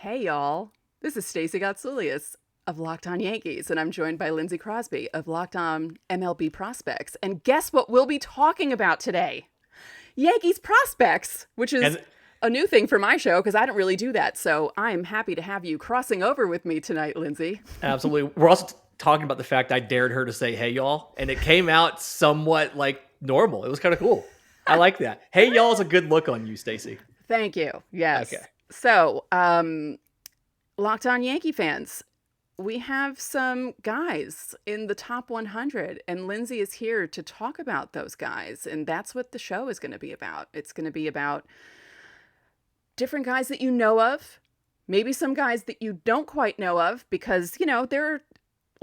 Hey y'all, this is Stacey Gotsulias of Locked On Yankees, and I'm joined by Lindsay Crosby of Locked On MLB Prospects. And guess what we'll be talking about today? Yankees prospects, which is And a new thing for my show because I don't really do that. So I'm happy to have you crossing over with me tonight, Lindsay. absolutely, we're also talking about the fact I dared her to say "Hey y'all," and it came out somewhat like normal. It was kind of cool. I like that. "Hey y'all" is a good look on you, Stacey. Thank you. Okay. Yes. So, Locked On Yankee fans, we have some guys in the top 100, and Lindsay is here to talk about those guys. And that's what the show is going to be about. It's going to be about different guys that you know of, maybe some guys that you don't quite know of, because, there are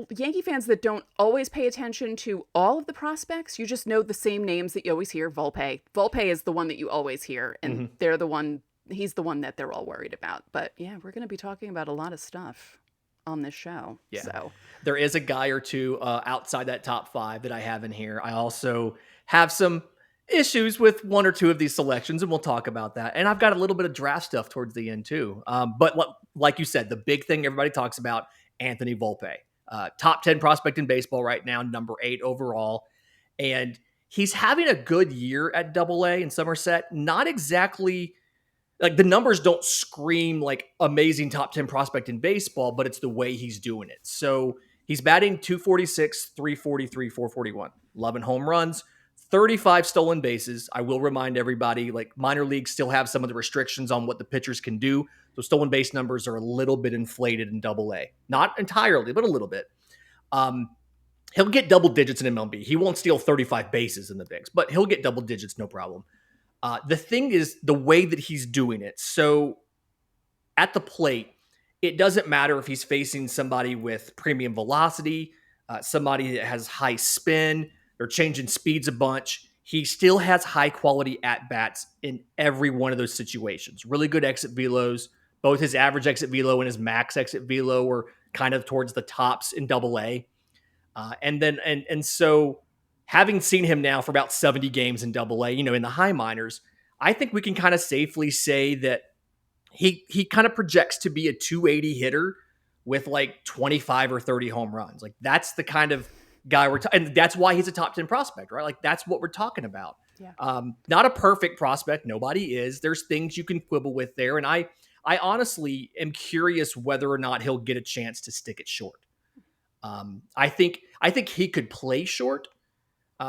Yankee fans that don't always pay attention to all of the prospects. You just know the same names that you always hear. Volpe. Volpe is the one that you always hear, and hmm he's the one that they're all worried about. But yeah, we're going to be talking about a lot of stuff on this show. Yeah, So, there is a guy or two outside that top five that I have in here. I also have some issues with one or two of these selections, and we'll talk about that. And I've got a little bit of draft stuff towards the end too. But like you said, the big thing everybody talks about: Anthony Volpe, top 10 prospect in baseball right now, number 8 overall, and he's having a good year at Double A in Somerset. Not exactly like the numbers don't scream like amazing top 10 prospect in baseball, but it's the way he's doing it. So he's batting 246, 343, 441, 11 home runs, 35 stolen bases. I will remind everybody, like minor leagues still have some of the restrictions on what the pitchers can do. So stolen base numbers are a little bit inflated in Double A. Not entirely, but a little bit. Um, he'll get double digits in MLB. He won't steal 35 bases in the bigs, but he'll get double digits, no problem. The thing is the way that he's doing it. So at the plate, it doesn't matter if he's facing somebody with premium velocity, somebody that has high spin, they're changing speeds a bunch. He still has high quality at bats in every one of those situations. Really good exit velos. Both his average exit velo and his max exit velo are kind of towards the tops in Double A. And so having seen him now for about 70 games in Double A, in the high minors, I think we can kind of safely say that he kind of projects to be a 280 hitter with like 25 or 30 home runs. Like that's the kind of guy and that's why he's a top 10 prospect, right? Like that's what we're talking about. yeah. Not a perfect prospect. Nobody is. There's things you can quibble with there. And I honestly am curious whether or not he'll get a chance to stick it short. I think he could play short.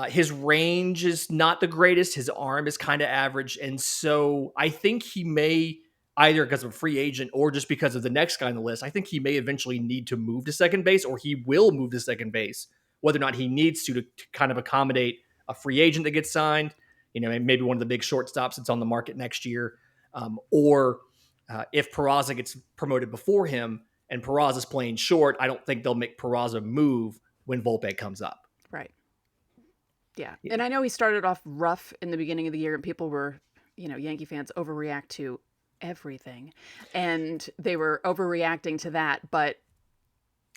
His range is not the greatest. His arm is kind of average, and so I think he may either because of a free agent or just because of the next guy on the list. I think he may eventually need to move to second base, or he will move to second base, whether or not he needs to kind of accommodate a free agent that gets signed. Maybe one of the big shortstops that's on the market next year, or if Peraza gets promoted before him and Peraza's playing short, I don't think they'll make Peraza move when Volpe comes up. Right. Yeah. Yeah. And I know he started off rough in the beginning of the year, and people were, Yankee fans overreact to everything. And they were overreacting to that. But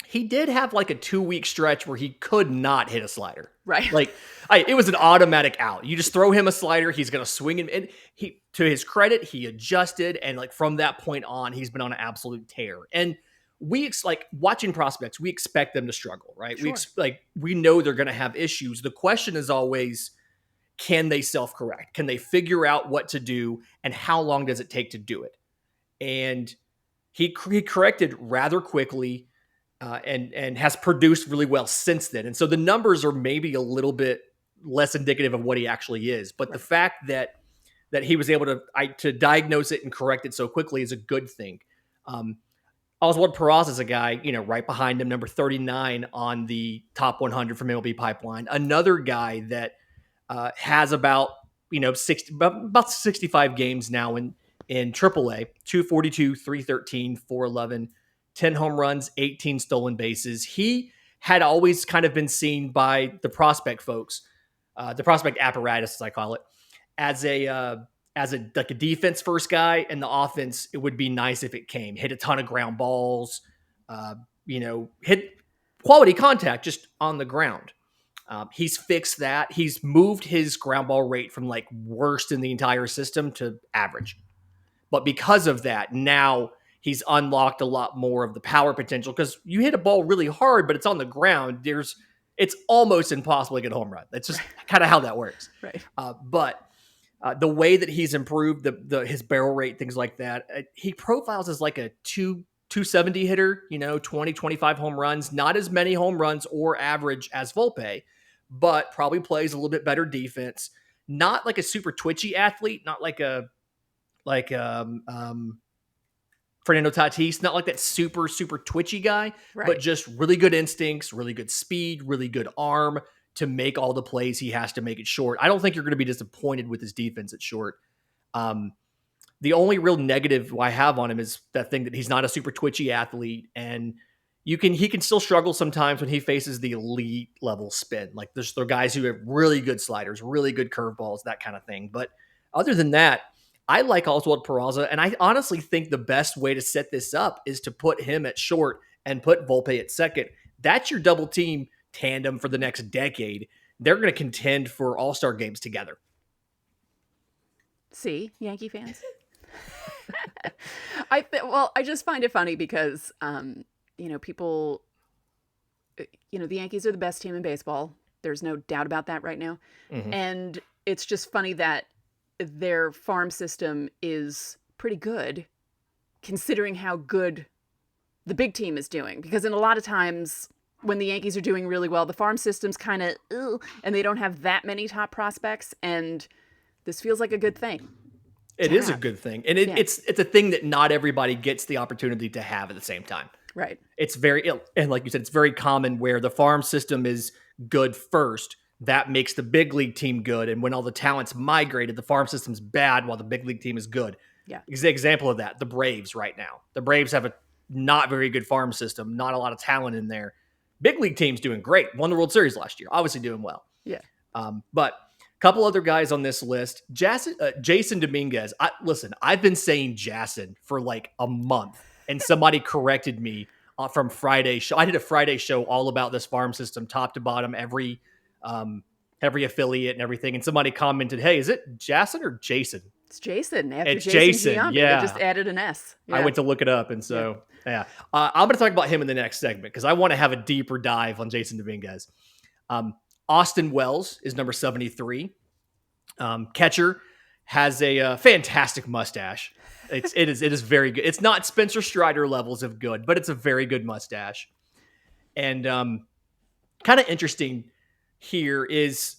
He did have like a 2-week stretch where he could not hit a slider. right. Like it was an automatic out. You just throw him a slider, he's going to swing it. And he, to his credit, he adjusted. And like from that point on, he's been on an absolute tear. And like watching prospects, we expect them to struggle, right? Sure. We know they're going to have issues. The question is always, can they self-correct? Can they figure out what to do? And how long does it take to do it? And he corrected rather quickly. And has produced really well since then. And so the numbers are maybe a little bit less indicative of what he actually is. But the fact that he was able to diagnose it and correct it so quickly is a good thing. Oswald Peraza is a guy, right behind him, number 39 on the top 100 from MLB Pipeline. Another guy that has about 65 games now in AAA, 242, 313, 411. 10 home runs, 18 stolen bases. He had always kind of been seen by the prospect folks, the prospect apparatus, as I call it, as a like a defense first guy, and the offense, it would be nice if it hit a ton of ground balls, hit quality contact just on the ground. He's fixed that. He's moved his ground ball rate from like worst in the entire system to average. But because of that, now he's unlocked a lot more of the power potential because you hit a ball really hard, but it's on the ground. It's almost impossible to get a home run. That's just kind of how that works. Right. But the way that he's improved his barrel rate, things like that, he profiles as like a 270 hitter, 20, 25 home runs, not as many home runs or average as Volpe, but probably plays a little bit better defense. Not like a super twitchy athlete, not like Fernando Tatis, not like that super, super twitchy guy, Right. but just really good instincts, really good speed, really good arm to make all the plays he has to make it short. I don't think you're going to be disappointed with his defense at short. The only real negative I have on him is that thing that he's not a super twitchy athlete, and he can still struggle sometimes when he faces the elite level spin. Like there are guys who have really good sliders, really good curveballs, that kind of thing. But other than that, I like Oswald Peraza, and I honestly think the best way to set this up is to put him at short and put Volpe at second. That's your double team tandem for the next decade. They're going to contend for all-star games together. See, Yankee fans? I just find it funny because, people, the Yankees are the best team in baseball. There's no doubt about that right now. Mm-hmm. And it's just funny that their farm system is pretty good considering how good the big team is doing. Because in a lot of times when the Yankees are doing really well, the farm system's kind of, and they don't have that many top prospects. And this feels like a good thing. It is a good thing. And it's a thing that not everybody gets the opportunity to have at the same time. Right. It's and like you said, it's very common where the farm system is good first. That makes the big league team good. And when all the talent's migrated, the farm system's bad while the big league team is good. Yeah. Example of that, the Braves right now. The Braves have a not very good farm system, not a lot of talent in there. Big league team's doing great. Won the World Series last year. Obviously doing well. Yeah. But a couple other guys on this list. Jason Dominguez. I've been saying Jason for like a month, and somebody corrected me from Friday show. I did a Friday show all about this farm system, top to bottom, every affiliate and everything. And somebody commented, "Hey, is it Jason or Jason?" It's Jason. It's Jason. Giambi. Yeah, They just added an S. Yeah. I went to look it up, and so yeah. I'm going to talk about him in the next segment because I want to have a deeper dive on Jason Dominguez. Austin Wells is number 73. Catcher has a fantastic mustache. It is very good. It's not Spencer Strider levels of good, but it's a very good mustache. And kind of interesting here is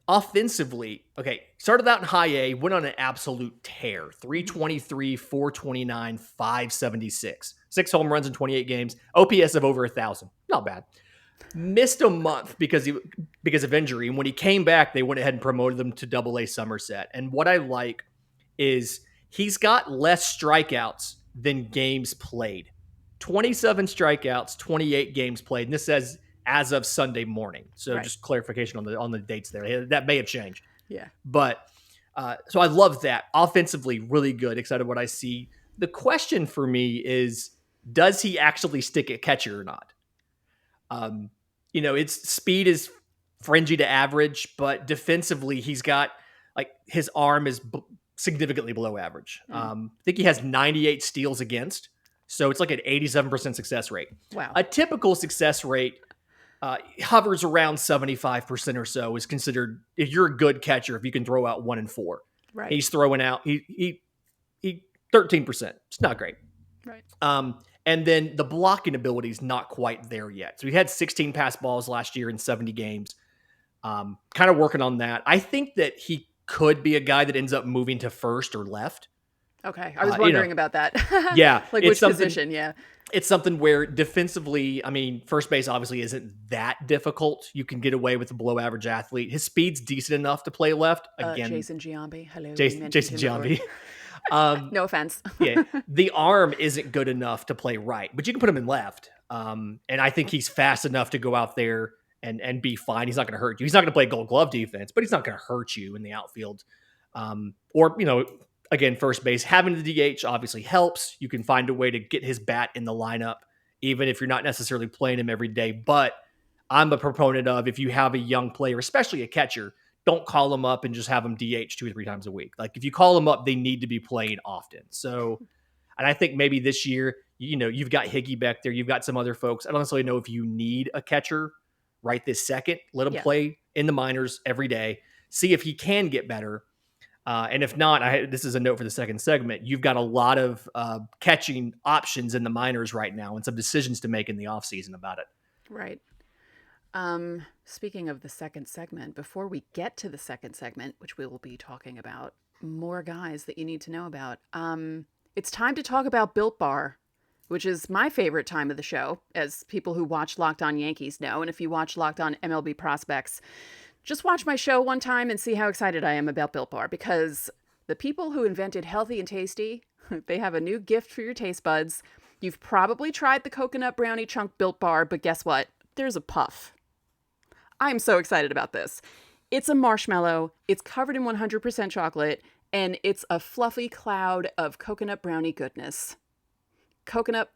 offensively. Okay, started out in high A, went on an absolute tear. 323, 429, 576. 6 home runs in 28 games. OPS of over 1,000. Not bad. Missed a month because of injury. And when he came back, they went ahead and promoted him to Double-A Somerset. And what I like is he's got less strikeouts than games played. 27 strikeouts, 28 games played. And this says as of Sunday morning. So right. Just clarification on the dates there. That may have changed. Yeah. But so I love that. Offensively, really good. Excited what I see. The question for me is, does he actually stick at catcher or not? Its speed is fringy to average, but defensively, he's got his arm is significantly below average. I think he has 98 steals against, so it's like an 87% success rate. Wow. A typical success rate hovers around 75% or so is considered, if you're a good catcher, if you can throw out 1 and 4. Right. He's throwing out, he 13%. It's not great. Right. And then the blocking ability is not quite there yet. So he had 16 pass balls last year in 70 games. Kind of working on that. I think that he could be a guy that ends up moving to first or left. Okay. I was wondering about that. Yeah. Like which position, yeah. It's something where defensively, first base obviously isn't that difficult. You can get away with a below average athlete. His speed's decent enough to play left. Again, Jason Giambi. Hello. Jason Giambi. No offense. Yeah, the arm isn't good enough to play right, but you can put him in left. And I think he's fast enough to go out there and be fine. He's not going to hurt you. He's not going to play Gold Glove defense, but he's not going to hurt you in the outfield. Again, first base, having the DH obviously helps. You can find a way to get his bat in the lineup, even if you're not necessarily playing him every day. But I'm a proponent of, if you have a young player, especially a catcher, don't call them up and just have them DH 2 or 3 times a week. Like if you call them up, they need to be playing often. So And I think maybe this year, you've got Higgy back there. You've got some other folks. I don't necessarily know if you need a catcher right this second. Let him Yeah. play in the minors every day. See if he can get better. And if not, this is a note for the second segment. You've got a lot of catching options in the minors right now and some decisions to make in the offseason about it. Right. Speaking of the second segment, before we get to the second segment, which we will be talking about more guys that you need to know about, it's time to talk about Built Bar, which is my favorite time of the show, as people who watch Locked On Yankees know. And if you watch Locked On MLB Prospects, just watch my show one time and see how excited I am about Built Bar, because the people who invented healthy and tasty, they have a new gift for your taste buds. You've probably tried the coconut brownie chunk Built Bar, but guess what? There's a puff. I'm so excited about this. It's a marshmallow, it's covered in 100% chocolate, and it's a fluffy cloud of coconut brownie goodness. Coconut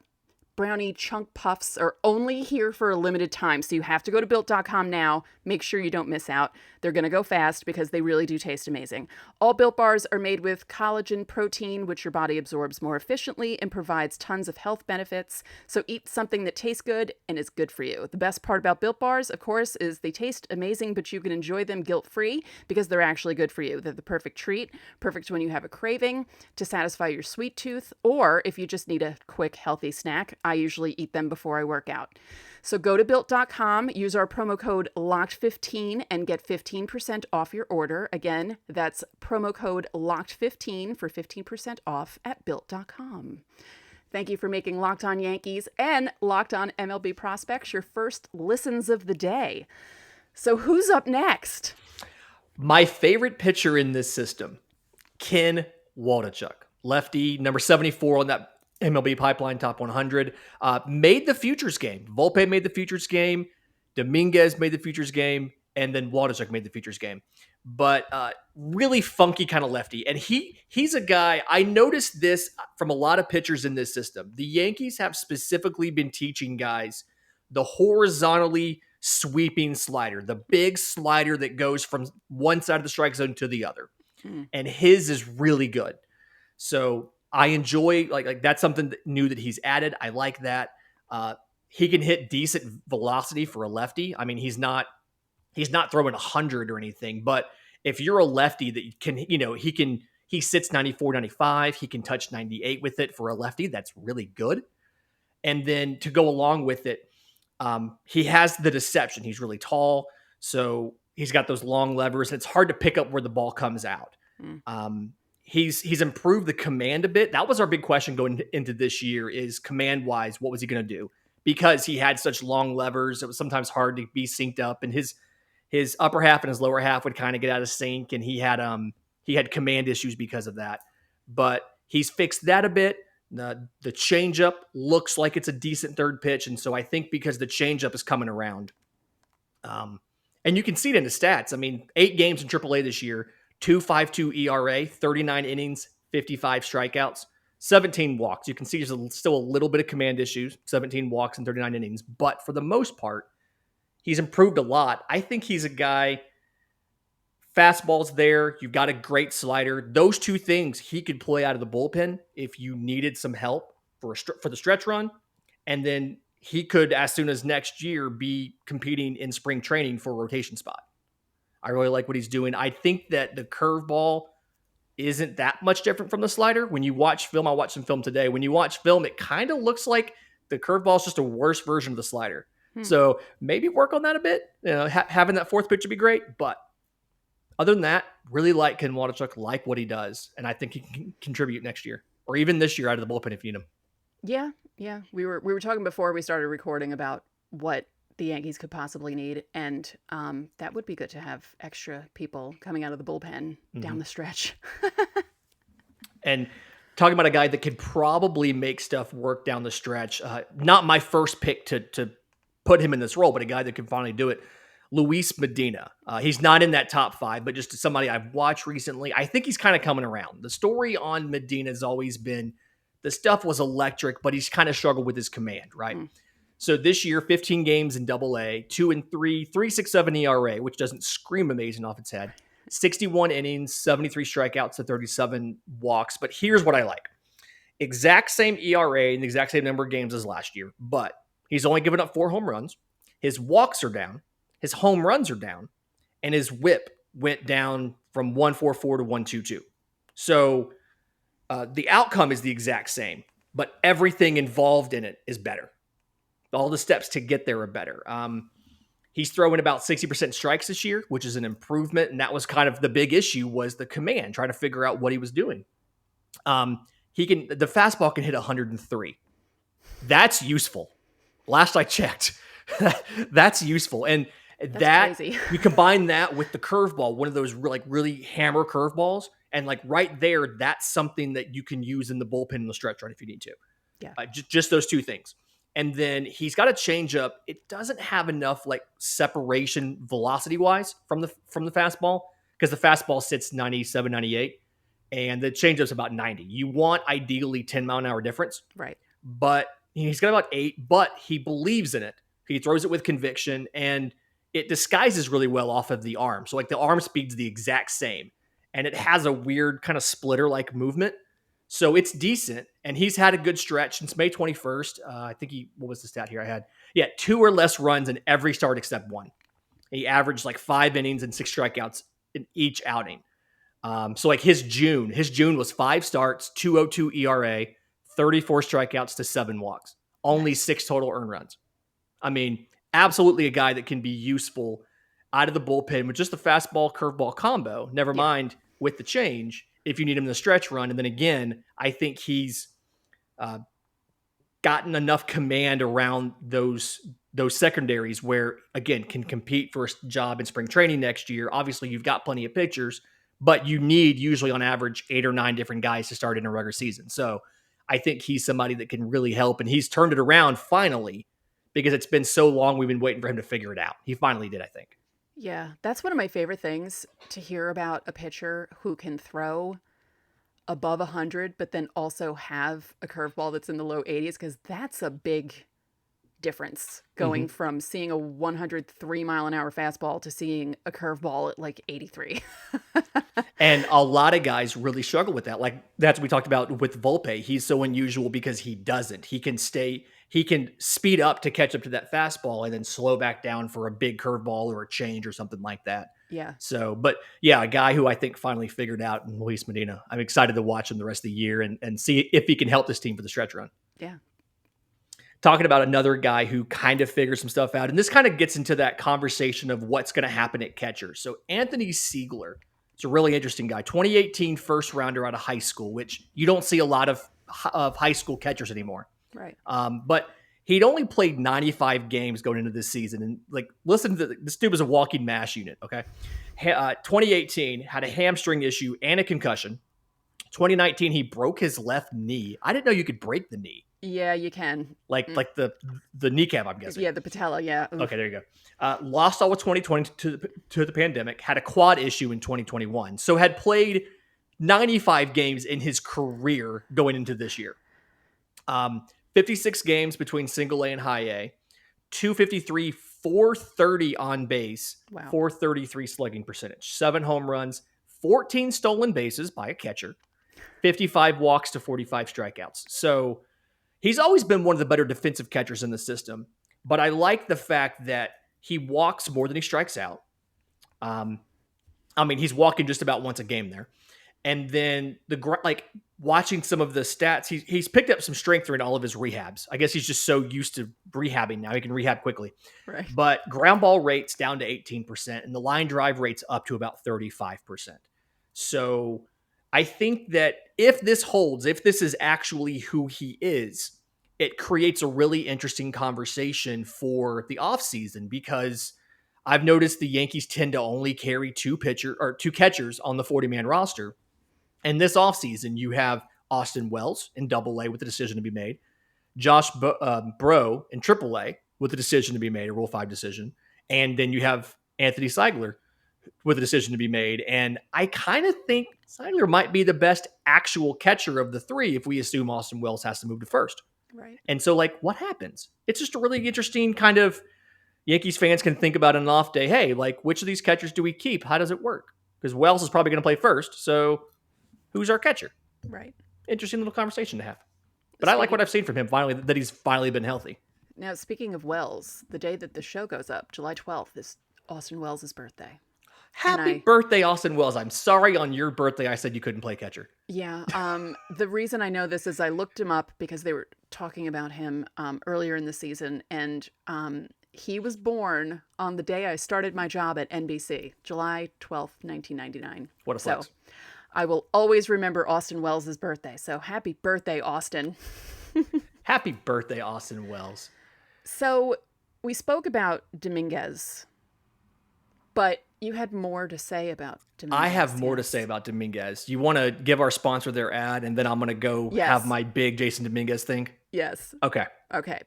brownie chunk puffs are only here for a limited time, so you have to go to Built.com now. Make sure you don't miss out. They're going to go fast because they really do taste amazing. All Built Bars are made with collagen protein, which your body absorbs more efficiently and provides tons of health benefits. So eat something that tastes good and is good for you. The best part about Built Bars, of course, is they taste amazing, but you can enjoy them guilt-free because they're actually good for you. They're the perfect treat, perfect when you have a craving, to satisfy your sweet tooth, or if you just need a quick, healthy snack. I usually eat them before I work out. So go to Built.com, use our promo code LOCKED15 and get 15% off your order. Again, that's promo code LOCKED15 for 15% off at Built.com. Thank you for making Locked On Yankees and Locked On MLB Prospects your first listens of the day. So who's up next? My favorite pitcher in this system, Ken Waldichuk, lefty, number 74 on that MLB Pipeline Top 100, made the futures game. Volpe made the futures game. Dominguez made the futures game. And then Waldichuk made the futures game. But really funky kind of lefty. And he's a guy, I noticed this from a lot of pitchers in this system. The Yankees have specifically been teaching guys the horizontally sweeping slider, the big slider that goes from one side of the strike zone to the other. And his is really good. So I enjoy, like that's something new that he's added. I like that. He can hit decent velocity for a lefty. I mean, he's not throwing 100 or anything, but if you're a lefty that can, he sits 94, 95, he can touch 98 with it for a lefty. That's really good. And then to go along with it, he has the deception. He's really tall. So he's got those long levers. It's hard to pick up where the ball comes out. He's improved the command a bit. That was our big question going into this year, is command-wise, what was he going to do? Because he had such long levers, it was sometimes hard to be synced up, and his upper half and his lower half would kind of get out of sync, and he had command issues because of that. But he's fixed that a bit. The changeup looks like it's a decent third pitch, and so I think because the changeup is coming around, and you can see it in the stats. I mean, 8 games in AAA this year, 2.52 ERA, 39 innings, 55 strikeouts, 17 walks. You can see there's still a little bit of command issues, 17 walks and 39 innings. But for the most part, he's improved a lot. I think he's a guy, fastball's there. You've got a great slider. Those two things he could play out of the bullpen if you needed some help for the stretch run. And then he could, as soon as next year, be competing in spring training for a rotation spot. I really like what he's doing. I think that the curveball isn't that much different from the slider. When you watch film, I watched some film today. When you watch film, it kind of looks like the curveball is just a worse version of the slider. So maybe work on that a bit. Having that fourth pitch would be great. But other than that, really like Ken Waldichuk, like what he does. And I think he can contribute next year or even this year out of the bullpen if you need him. Yeah. We were talking before we started recording about what the Yankees could possibly need, and that would be good to have extra people coming out of the bullpen down the stretch. And talking about a guy that could probably make stuff work down the stretch, not my first pick to put him in this role, but a guy that can finally do it, Luis Medina. He's not in that top 5, but just somebody I've watched recently. I think he's kind of coming around. The story on Medina has always been the stuff was electric, but he's kind of struggled with his command, right? So this year, 15 games in Double-A, 2-3, 3.67 ERA, which doesn't scream amazing off its head. 61 innings, 73 strikeouts to 37 walks. But here's what I like. Exact same ERA and the exact same number of games as last year, but he's only given up 4 home runs. His walks are down, his home runs are down, and his whip went down from 144 to 122. So the outcome is the exact same, but everything involved in it is better. All the steps to get there are better. He's throwing about 60% strikes this year, which is an improvement. And that was kind of the big issue, was the command, trying to figure out what he was doing. The fastball can hit 103. That's useful. Last I checked, that's useful. And That's crazy. you combine that with the curveball, one of those really hammer curveballs, and like right there, that's something that you can use in the bullpen in the stretch run if you need to. Yeah. Just those two things. And then he's got a changeup. It doesn't have enough like separation velocity wise from the fastball, because the fastball sits 97, 98, and the changeup's about 90. You want ideally 10-mile-an-hour difference. Right. But he's got about 8, but he believes in it. He throws it with conviction, and it disguises really well off of the arm. So like the arm speed's the exact same, and it has a weird kind of splitter-like movement. So it's decent, and he's had a good stretch since May 21st. I think what was the stat here I had? Yeah, 2 or less runs in every start except 1. He averaged like 5 innings and 6 strikeouts in each outing. So like his June was 5 starts, 2.02 ERA, 34 strikeouts to 7 walks, only 6 total earned runs. I mean, absolutely a guy that can be useful out of the bullpen with just the fastball curveball combo, never mind with the change if you need him in the stretch run. And then again, I think he's gotten enough command around those secondaries where, again, can compete for a job in spring training next year. Obviously, you've got plenty of pitchers, but you need usually on average 8 or 9 different guys to start in a regular season. So I think he's somebody that can really help, and he's turned it around finally, because it's been so long we've been waiting for him to figure it out. He finally did, I think. Yeah, that's one of my favorite things, to hear about a pitcher who can throw above 100, but then also have a curveball that's in the low 80s, because that's a big difference, going from seeing a 103-mile-an-hour fastball to seeing a curveball at like 83. And a lot of guys really struggle with that. Like that's what we talked about with Volpe. He's so unusual because he doesn't. He can speed up to catch up to that fastball and then slow back down for a big curveball or a change or something like that. Yeah. So, but yeah, a guy who I think finally figured out in Luis Medina. I'm excited to watch him the rest of the year and see if he can help this team for the stretch run. Yeah. Talking about another guy who kind of figures some stuff out. And this kind of gets into that conversation of what's going to happen at catcher. So Anthony Siegler, it's a really interesting guy. 2018 first rounder out of high school, which you don't see a lot of high school catchers anymore. Right. But he'd only played 95 games going into this season. And like, listen to this dude was a walking mash unit. Okay. 2018 had a hamstring issue and a concussion. 2019, he broke his left knee. I didn't know you could break the knee. Yeah, you can. Like the kneecap, I'm guessing. Yeah, the patella, yeah. Oof. Okay, there you go. Lost all of 2020 to the pandemic, had a quad issue in 2021. So had played 95 games in his career going into this year. 56 games between single A and high A, 253, 430 on base, Wow. 433 slugging percentage, 7 home runs, 14 stolen bases by a catcher, 55 walks to 45 strikeouts. So he's always been one of the better defensive catchers in the system, but I like the fact that he walks more than he strikes out. He's walking just about once a game there. And then watching some of the stats, he's picked up some strength during all of his rehabs. I guess he's just so used to rehabbing now. He can rehab quickly. Right. But ground ball rate's down to 18%, and the line drive rate's up to about 35%. So I think that if this holds, if this is actually who he is, it creates a really interesting conversation for the offseason, because I've noticed the Yankees tend to only carry 2 catchers on the 40-man roster. And this offseason, you have Austin Wells in Double-A with a decision to be made, Josh Bro in Triple-A with a decision to be made, a Rule 5 decision, and then you have Anthony Siegler with a decision to be made. And I kind of think Siegler might be the best actual catcher of the 3 if we assume Austin Wells has to move to first. Right. And so, what happens? It's just a really interesting kind of Yankees fans can think about an off day. Hey, which of these catchers do we keep? How does it work? Because Wells is probably going to play first. So who's our catcher? Right. Interesting little conversation to have. But I like what I've seen from him finally, that he's finally been healthy. Now, speaking of Wells, the day that the show goes up, July 12th, is Austin Wells' birthday. Happy birthday, Austin Wells. I'm sorry on your birthday I said you couldn't play catcher. Yeah. The reason I know this is I looked him up because they were talking about him earlier in the season. And he was born on the day I started my job at NBC, July 12th, 1999. What a flex. So I will always remember Austin Wells' birthday. So happy birthday, Austin. Happy birthday, Austin Wells. So we spoke about Dominguez, but you had more to say about Dominguez. I have more to say about Dominguez. You want to give our sponsor their ad, and then I'm going to go have my big Jason Dominguez thing? Yes. Okay.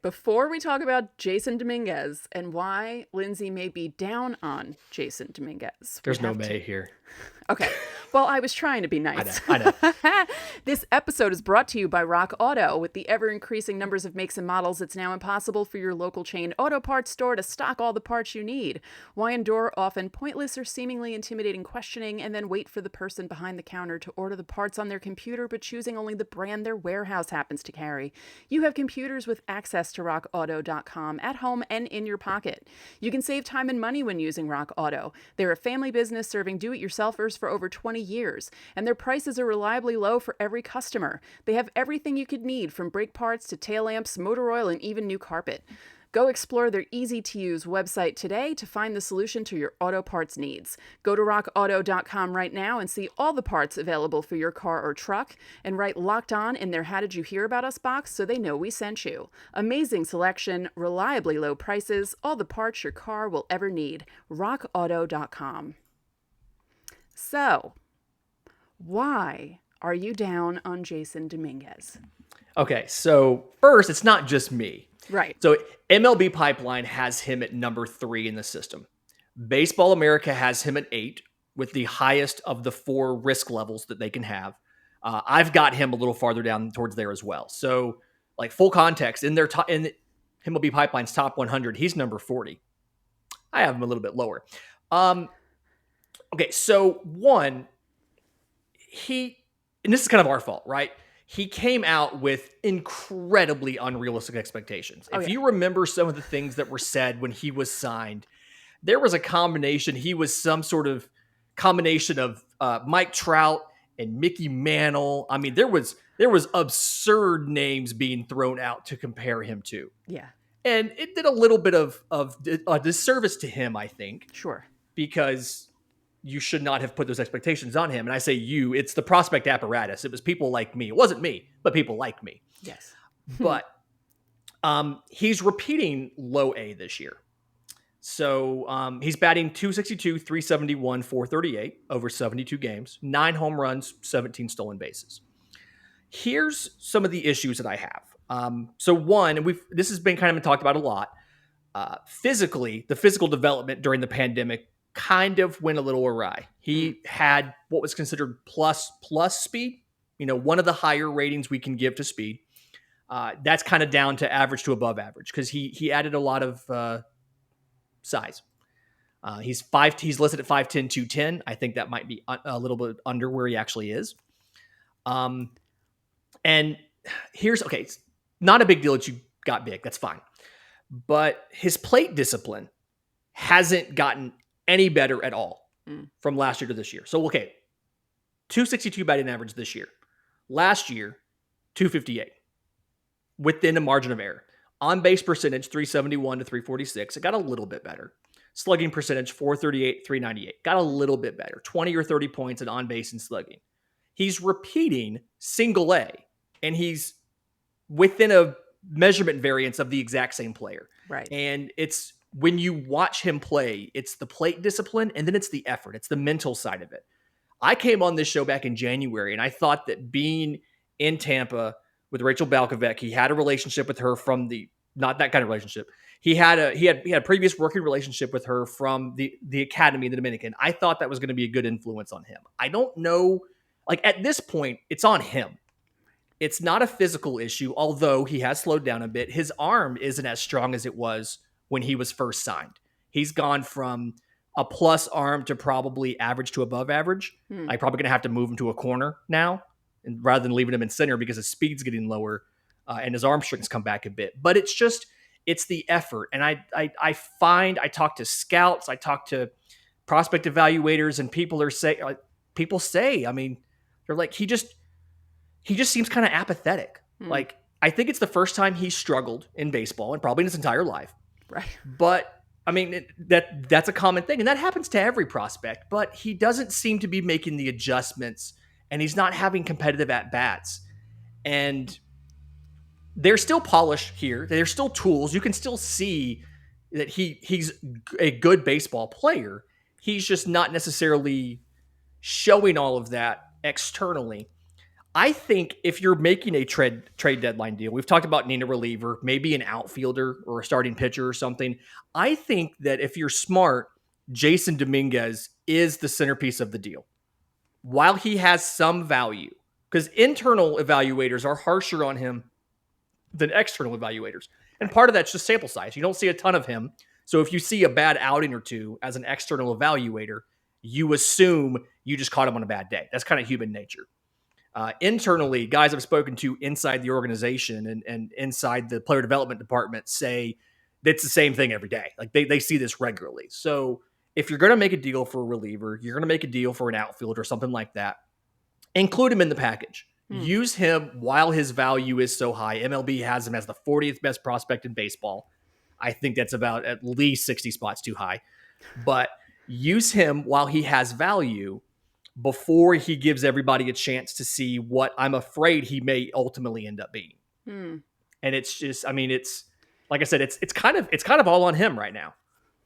Before we talk about Jason Dominguez and why Lindsay may be down on Jason Dominguez. There's no may here. Okay. Well, I was trying to be nice. I know. This episode is brought to you by RockAuto. With the ever-increasing numbers of makes and models, it's now impossible for your local chain auto parts store to stock all the parts you need. Why endure often pointless or seemingly intimidating questioning and then wait for the person behind the counter to order the parts on their computer, but choosing only the brand their warehouse happens to carry? You have computers with access to RockAuto.com at home and in your pocket. You can save time and money when using RockAuto. They're a family business serving do-it-yourselfers for over 20 years, and their prices are reliably low for every customer. They have everything you could need, from brake parts to tail lamps, motor oil, and even new carpet. Go explore their easy-to-use website today to find the solution to your auto parts needs. Go to rockauto.com right now and see all the parts available for your car or truck, and write Locked On in their How Did You Hear About Us box so they know we sent you. Amazing selection, reliably low prices, all the parts your car will ever need. rockauto.com. So, why are you down on Jason Dominguez? Okay, so first, it's not just me. Right. So MLB Pipeline has him at number 3 in the system. Baseball America has him at 8, with the highest of the 4 risk levels that they can have. I've got him a little farther down towards there as well. So, like, full context, in MLB Pipeline's top 100, he's number 40. I have him a little bit lower. Okay, so one, and this is kind of our fault, right? He came out with incredibly unrealistic expectations. If you remember some of the things that were said when he was signed, there was a combination. He was some sort of combination of Mike Trout and Mickey Mantle. I mean, there was absurd names being thrown out to compare him to. Yeah. And it did a little bit of a disservice to him, I think. Sure. Because you should not have put those expectations on him. And I say you, it's the prospect apparatus. It was people like me. It wasn't me, but people like me. Yes. But he's repeating low A this year. So he's batting .262, .371, .438 over 72 games, 9 home runs, 17 stolen bases. Here's some of the issues that I have. So one, and this has been kind of talked about a lot. Physically, the physical development during the pandemic kind of went a little awry. He had what was considered plus speed, one of the higher ratings we can give to speed. That's kind of down to average to above average because he added a lot of size. He's listed at 5'10", 210. I think that might be a little bit under where he actually is. And it's not a big deal that you got big. That's fine. But his plate discipline hasn't gotten any better at all from last year to this year. So, okay, 262 batting average this year. Last year, 258. Within a margin of error. On-base percentage, 371 to 346. It got a little bit better. Slugging percentage, 438, 398. Got a little bit better. 20 or 30 points in on-base and slugging. He's repeating single A, and he's within a measurement variance of the exact same player. Right. And it's when you watch him play, it's the plate discipline, and then it's the effort. It's the mental side of it. I came on this show back in January, and I thought that being in Tampa with Rachel Balkovec, he had a relationship with her from not that kind of relationship. He had a previous working relationship with her from the academy in the Dominican. I thought that was going to be a good influence on him. I don't know. Like, at this point, it's on him. It's not a physical issue, although he has slowed down a bit. His arm isn't as strong as it was when he was first signed. He's gone from a plus arm to probably average to above average. I'm probably going to have to move him to a corner now, and rather than leaving him in center because his speed's getting lower. and his arm strength's come back a bit. But it's the effort. And I talk to scouts, I talk to prospect evaluators, and people say, I mean, they're like, he just seems kind of apathetic. Like, I think it's the first time he struggled in baseball and probably in his entire life. Right. But I mean, that's a common thing, and that happens to every prospect, but he doesn't seem to be making the adjustments, and he's not having competitive at-bats. And there's still polish here. There's still tools. You can still see that he's a good baseball player. He's just not necessarily showing all of that externally. I think if you're making a trade deadline deal, we've talked about needing a reliever, maybe an outfielder or a starting pitcher or something. I think that if you're smart, Jason Dominguez is the centerpiece of the deal. While he has some value, because internal evaluators are harsher on him than external evaluators. And part of that's just sample size. You don't see a ton of him. So if you see a bad outing or two as an external evaluator, you assume you just caught him on a bad day. That's kind of human nature. Internally, guys I've spoken to inside the organization and inside the player development department say it's the same thing every day. Like they see this regularly. So if you're going to make a deal for a reliever, you're going to make a deal for an outfielder or something like that, include him in the package. Use him while his value is so high. MLB has him as the 40th best prospect in baseball. I think that's about at least 60 spots too high. But use him while he has value before he gives everybody a chance to see what I'm afraid he may ultimately end up being. And it's just, I mean, it's like I said, it's kind of all on him right now.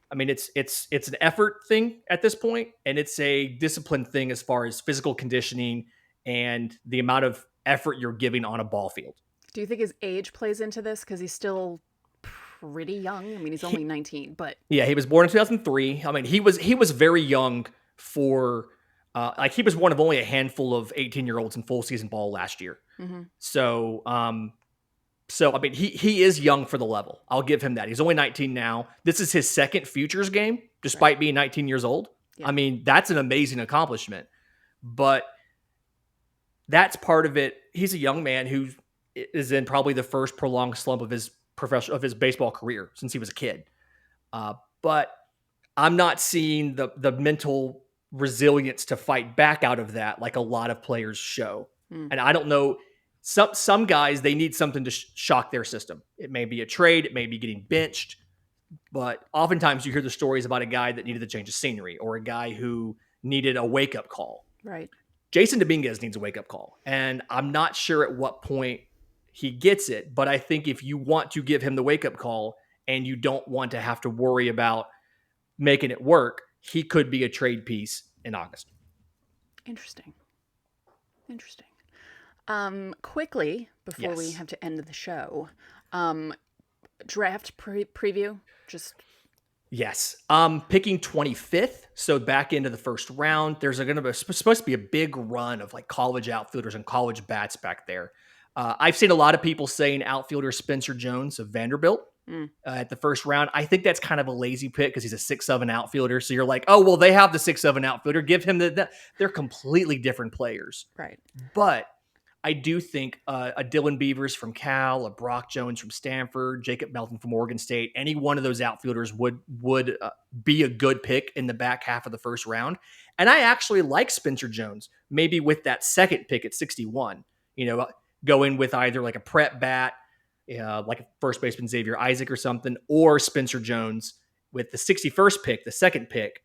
I mean, it's an effort thing at this point, and it's a discipline thing as far as physical conditioning and the amount of effort you're giving on a ball field. Do you think his age plays into this? Because he's still pretty young. I mean, he's only 19, but yeah, he was born in 2003. I mean, he was very young for. Like he was one of only a handful of 18-year-olds in full season ball last year. So I mean, he is young for the level. I'll give him that. He's only 19 now. This is his second futures game, despite being 19 years old. Yeah. I mean, that's an amazing accomplishment. But that's part of it. He's a young man who is in probably the first prolonged slump of his baseball career since he was a kid. But I'm not seeing the mental resilience to fight back out of that like a lot of players show. And I don't know, some guys, they need something to shock their system. It may be a trade, it may be getting benched, but oftentimes you hear the stories about a guy that needed to change of scenery or a guy who needed a wake-up call. Right. Jason Dominguez needs a wake-up call, and I'm not sure at what point he gets it, but I think if you want to give him the wake-up call and you don't want to have to worry about making it work, he could be a trade piece in August. Interesting. Quickly, before we have to end the show, draft preview, just... Yes. Picking 25th, so back into the first round. There's supposed to be a big run of like college outfielders and college bats back there. I've seen a lot of people saying outfielder Spencer Jones of Vanderbilt at the first round. I think that's kind of a lazy pick because he's a 6'7" outfielder. So you're like, oh, well, they have the 6'7" outfielder. Give him they're completely different players. Right. But I do think a Dylan Beavers from Cal, a Brock Jones from Stanford, Jacob Melton from Oregon State, any one of those outfielders would be a good pick in the back half of the first round. And I actually like Spencer Jones, maybe with that second pick at 61, going with either like a prep bat, like a first baseman Xavier Isaac or something, or Spencer Jones with the 61st pick, the second pick,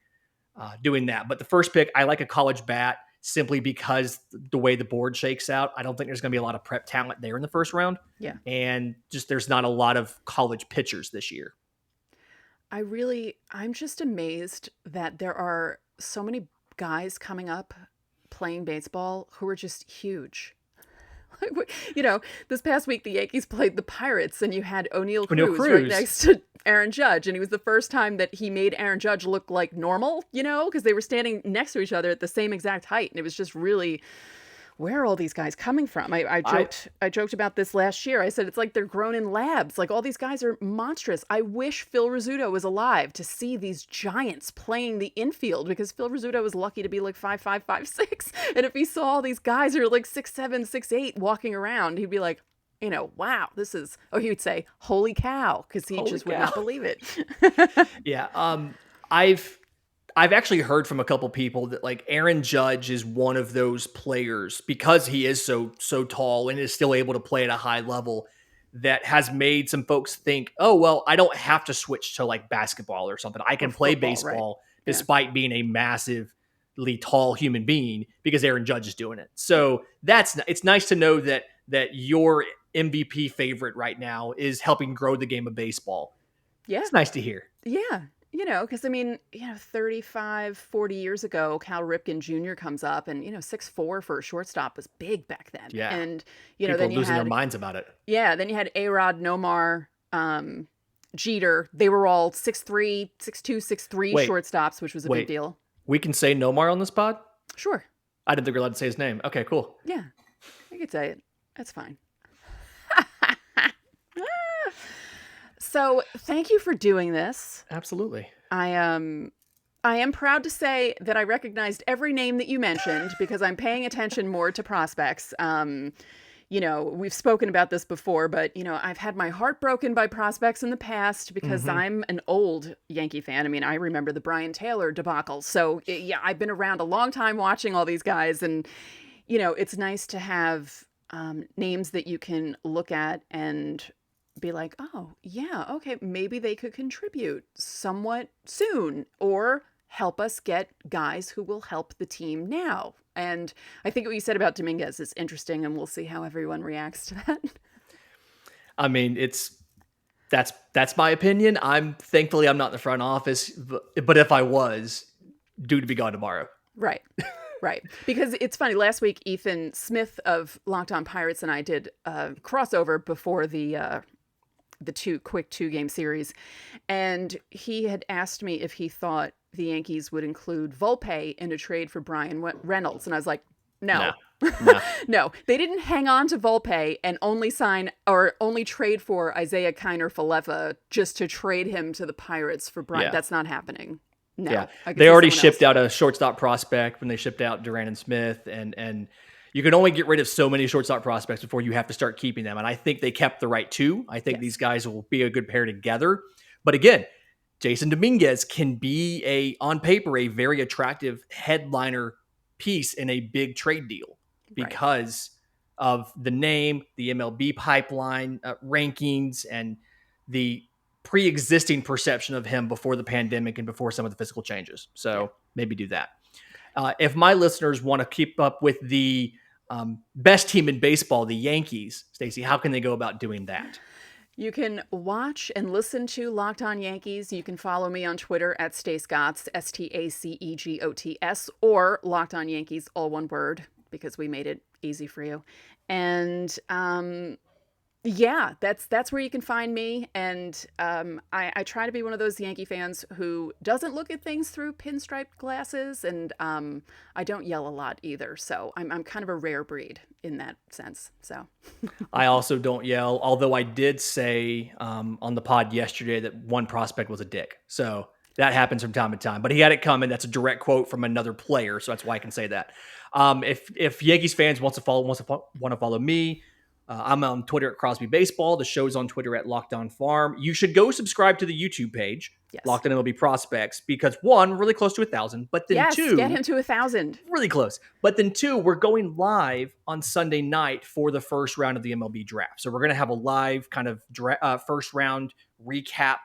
doing that. But the first pick, I like a college bat simply because the way the board shakes out. I don't think there's going to be a lot of prep talent there in the first round. Yeah. And just there's not a lot of college pitchers this year. I'm just amazed that there are so many guys coming up playing baseball who are just huge. This past week, the Yankees played the Pirates, and you had O'Neal Cruz right next to Aaron Judge. And it was the first time that he made Aaron Judge look like normal, because they were standing next to each other at the same exact height. And it was just really, where are all these guys coming from? I joked about this last year. I said, it's like they're grown in labs. Like all these guys are monstrous. I wish Phil Rizzuto was alive to see these giants playing the infield, because Phil Rizzuto was lucky to be like 5'5", 5'6". And if he saw all these guys who are like 6'7", 6'8" walking around, he'd be like, wow, he would say, holy cow, because he Holy just would cow. not believe it. Yeah. I've actually heard from a couple people that like Aaron Judge is one of those players because he is so tall and is still able to play at a high level that has made some folks think, oh well, I don't have to switch to like basketball or something. I Or can play football, right? baseball Yeah. despite being a massively tall human being because Aaron Judge is doing it. So it's nice to know that your MVP favorite right now is helping grow the game of baseball. Yeah. It's nice to hear. Yeah. Because 35, 40 years ago, Cal Ripken Jr. comes up and, 6'4" for a shortstop was big back then. Yeah. And, People then are you losing their had, minds about it. then you had A-Rod, Nomar, Jeter. They were all 6'3", 6'2", 6'3" Wait. shortstops, which was a big deal. We can say Nomar on this pod? Sure. I didn't think we were allowed to say his name. Okay, cool. Yeah. I could say it. That's fine. So thank you for doing this. Absolutely. I am proud to say that I recognized every name that you mentioned because I'm paying attention more to prospects. We've spoken about this before, but I've had my heart broken by prospects in the past because I'm an old Yankee fan. I mean, I remember the Brian Taylor debacle. So yeah, I've been around a long time watching all these guys, and it's nice to have names that you can look at and be like, oh yeah, okay, maybe they could contribute somewhat soon or help us get guys who will help the team now. And I think what you said about Dominguez is interesting, and we'll see how everyone reacts to that. I mean, that's my opinion. Thankfully I'm not in the front office, but if I was, due to be gone tomorrow. Right. Right. Because it's funny, last week Ethan Smith of Locked On Pirates and I did a crossover before the two-game series, and he had asked me if he thought the Yankees would include Volpe in a trade for Brian Reynolds, and I was like, no. No, they didn't hang on to Volpe and only trade for Isaiah Kiner-Falefa just to trade him to the Pirates for Brian. Yeah. That's not happening. No, yeah, they already shipped out a shortstop prospect when they shipped out Duran and Smith, and you can only get rid of so many shortstop prospects before you have to start keeping them. And I think they kept the right two. I think these guys will be a good pair together. But again, Jason Dominguez can be on paper, a very attractive headliner piece in a big trade deal because of the name, the MLB pipeline rankings, and the pre-existing perception of him before the pandemic and before some of the physical changes. So maybe do that. If my listeners want to keep up with the best team in baseball, the Yankees, Stacey, how can they go about doing that? You can watch and listen to Locked On Yankees. You can follow me on Twitter at Stacegots, STACEGOTS, or Locked On Yankees, all one word, because we made it easy for you. And yeah, that's where you can find me. And I try to be one of those Yankee fans who doesn't look at things through pinstriped glasses, and I don't yell a lot either. So I'm kind of a rare breed in that sense. So I also don't yell, although I did say on the pod yesterday that one prospect was a dick. So that happens from time to time, but he had it coming. That's a direct quote from another player, so that's why I can say that. If Yankees fans want to follow me, I'm on Twitter at Crosby Baseball. The show's on Twitter at Locked On Farm. You should go subscribe to the YouTube page, Locked On MLB Prospects, because one, we're really close to 1,000, but then two, get him to 1,000. Really close. But then two, we're going live on Sunday night for the first round of the MLB draft. So we're going to have a live kind of first round recap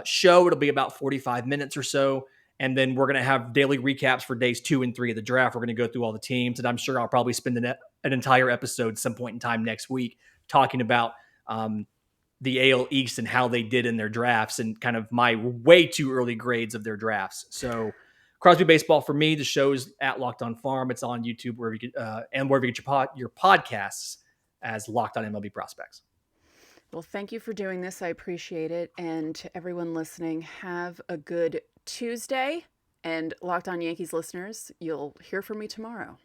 show. It'll be about 45 minutes or so. And then we're going to have daily recaps for days 2 and 3 of the draft. We're going to go through all the teams, and I'm sure I'll probably spend an entire episode some point in time next week talking about the AL East and how they did in their drafts and kind of my way too early grades of their drafts. So Crosby Baseball for me, the show's at Locked On Farm. It's on YouTube and wherever you get your podcasts as Locked On MLB Prospects. Well, thank you for doing this. I appreciate it. And to everyone listening, have a good Tuesday. And Locked On Yankees listeners, you'll hear from me tomorrow.